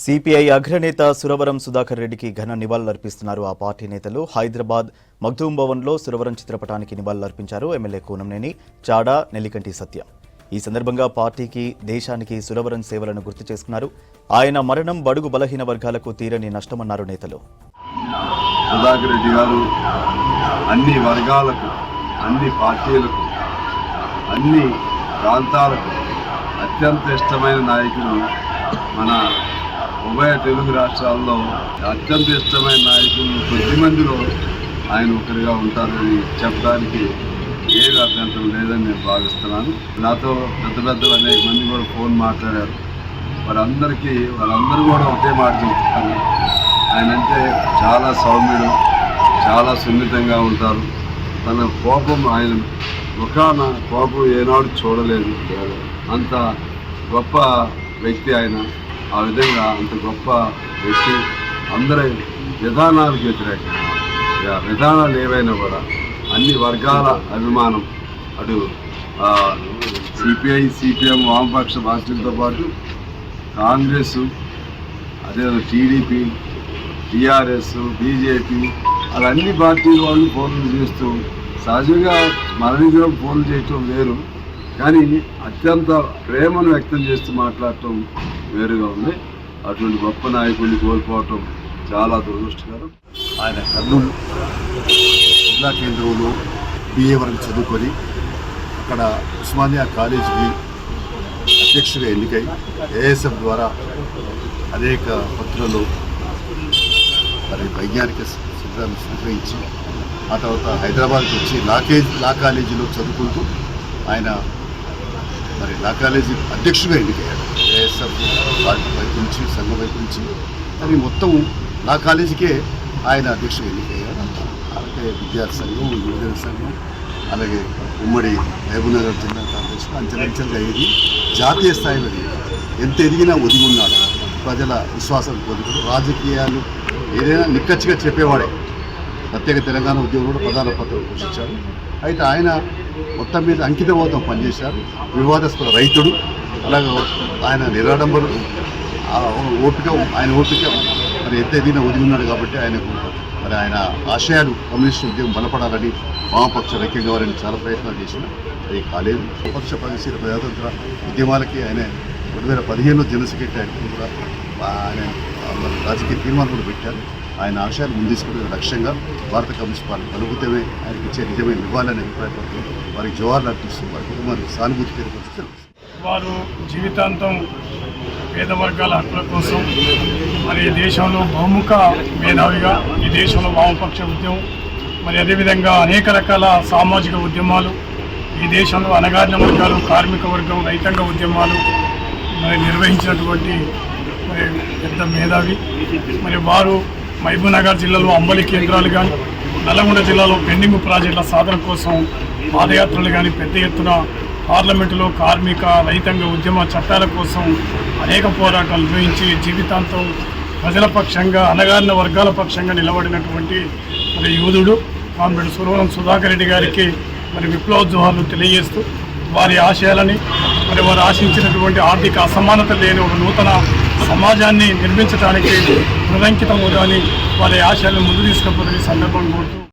CPI అగ్రనేత సురవరం సుధాకర్ రెడ్డికి ఘన నివాళులర్పిస్తున్నారు ఆ పార్టీ నేతలు. హైదరాబాద్ మగ్దూం భవన్లో సురవరం చిత్రపటానికి నివాళులర్పించారు ఎమ్మెల్యే కూనంనేని, చాడా, నెల్లికంటి సత్యం. ఈ సందర్భంగా పార్టీకి, దేశానికి సురవరం సేవలను గుర్తు చేసుకున్నారు. ఆయన మరణం బడుగు బలహీన వర్గాలకు తీరని నష్టమన్నారు నేతలు. సుధాకర్ రెడ్డి గారు అన్ని వర్గాలకు, అన్ని పార్టీలకు, అన్ని ప్రాంతాలకు అత్యంత ఇష్టమైన నాయకుడు. మన ఉభయ తెలుగు రాష్ట్రాల్లో అత్యంత ఇష్టమైన నాయకులు కొద్ది మందిలో ఆయన ఒకరిగా ఉంటారని చెప్పడానికి ఏమి అభ్యంతరం లేదని నేను భావిస్తున్నాను. నాతో పెద్దలు అనేక మంది కూడా ఫోన్ మాట్లాడారు. వాళ్ళందరూ కూడా ఒకటే మాట చెప్తారు, ఆయన అంటే చాలా సౌమ్యుడు, చాలా సున్నితంగా ఉంటారు. తన కోపం, ఆయన ముఖాన కోపం ఏనాడు చూడలేదు. అంత గొప్ప వ్యక్తి ఆయన. ఆ విధంగా అంత గొప్ప వ్యక్తి. అందరి విధానాలకు వ్యతిరేకంగా, విధానాలు ఏవైనా కూడా అన్ని వర్గాల అభిమానం. అటు సిపిఐ, సిపిఎం, వామపక్ష పార్టీలతో పాటు కాంగ్రెస్, అదే టీడీపీ, టీఆర్ఎస్, బీజేపీ, అలా అన్ని పార్టీల వాళ్ళు ఫోన్లు చేస్తూ, సహజంగా మరణించడం ఫోన్లు చేయటం వేరు, కానీ అత్యంత ప్రేమను వ్యక్తం చేస్తూ మాట్లాడటం వేరుగా ఉంది. అటువంటి గొప్ప నాయకుడిని కోల్పోవటం చాలా దురదృష్టకరం. ఆయన కర్నూలు జిల్లా కేంద్రంలో BA వరకు చదువుకొని అక్కడ ఉస్మానియా కాలేజీకి అధ్యక్షుడిగా ఎన్నికై ASF ద్వారా అనేక పత్రులలో మరి వైజ్ఞానిక సిద్ధాన్ని స్వీకరించి ఆ తర్వాత హైదరాబాద్కి వచ్చి లా కాలేజీలో చదువుకుంటూ ఆయన మరి లా కాలేజీ అధ్యక్షుడిగా ఎన్నికయ్యాడు. ASF పార్టీ వైపు నుంచి, సంఘం వైపు నుంచి, కానీ మొత్తం లా కాలేజీకే ఆయన అధ్యక్షుడిగా ఎన్నికయ్యాడు. అలాగే విద్యార్థి సంఘం, యువజన సంఘం, అలాగే ఉమ్మడి మహబూబ్నగర్ జిల్లా కాంగ్రెస్ అంచెలంచెలుగా ఎదిగి జాతీయ స్థాయిలో ఎంత ఎదిగినా ఒదిగి ఉన్నాడు. ప్రజల విశ్వాసం పొందుతాడు. రాజకీయాలు ఏదైనా నిక్కచ్చిగా చెప్పేవాడే. ప్రత్యేక తెలంగాణ ఉద్యమంలో కూడా ప్రధాన పాత్ర పోషించాడు. అయితే ఆయన మొత్తం మీద అంకితమవుతాం పనిచేశారు. వివాదాస్పద రైతుడు, అలాగే ఆయన నిరాడంబరుడు, ఆయన ఓపిక మరి ఎంత ఎదిగినా ఒదిగి ఉన్నాడు. కాబట్టి ఆయనకు మరి ఆయన ఆశయాలు కమ్యూనిస్టు ఉద్యమం బలపడాలని, వామపక్ష ఐక్యం కావాలని చాలా ప్రయత్నాలు చేసిన అది కాలేదు. విపక్ష ప్రగతిశీల ప్రజాతంత్ర ఉద్యమాలకి ఆయన 2015లో జనరల్ సెక్రటరీ ఆయన కూడా ఆయన రాజకీయ తీర్మానం కూడా పెట్టారు. ఆయన ఆశయాలు ముందుకునే లక్ష్యంగా భారత కమ్యూనిస్ట్ పార్టీ బలపడితేనే ఆయనకి ఇచ్చే నిజమైన ఇవ్వాలని అభిప్రాయపడుతూ వారికి జవాహర్లాల్ అర్పిస్తూ వారి కుటుంబానికి సానుభూతి తెలియపరుస్తూ వారు జీవితాంతం పేద వర్గాల హక్కుల కోసం మరి దేశంలో బహుముఖ మేధావిగా, ఈ దేశంలో వామపక్ష ఉద్యమం, మరి అదేవిధంగా అనేక రకాల సామాజిక ఉద్యమాలు, ఈ దేశంలో అణగారిన వర్గాలు, కార్మిక వర్గం, రైతాంగ ఉద్యమాలు మరి నిర్వహించినటువంటి మరి పెద్ద మేధావి. మరి వారు మహబూబ్నగర్ జిల్లాలో అంబలి కేంద్రాలు కానీ, నల్గొండ జిల్లాలో పెండింగ్ ప్రాజెక్టుల సాధన కోసం పాదయాత్రలు కానీ, పెద్ద ఎత్తున పార్లమెంటులో కార్మిక, రైతాంగ ఉద్యమ చట్టాల కోసం అనేక పోరాటాలు నిర్వహించి జీవితాంతం ప్రజల పక్షంగా, అణగారిన వర్గాల పక్షంగా నిలబడినటువంటి మరి యోధుడు కామ్రేడ్ సురవరం సుధాకర్ రెడ్డి గారికి మరి విప్లవ జోహార్లు తెలియజేస్తూ, వారి ఆశయాలని, మరి వారు ఆశించినటువంటి ఆర్థిక అసమానత లేని ఒక నూతన సమాజాన్ని నిర్మించడానికి నిరంకితం అవుతామని వారి ఆశయాలను ముందు తీసుకుపోతున్న సందర్భం కోరుతూ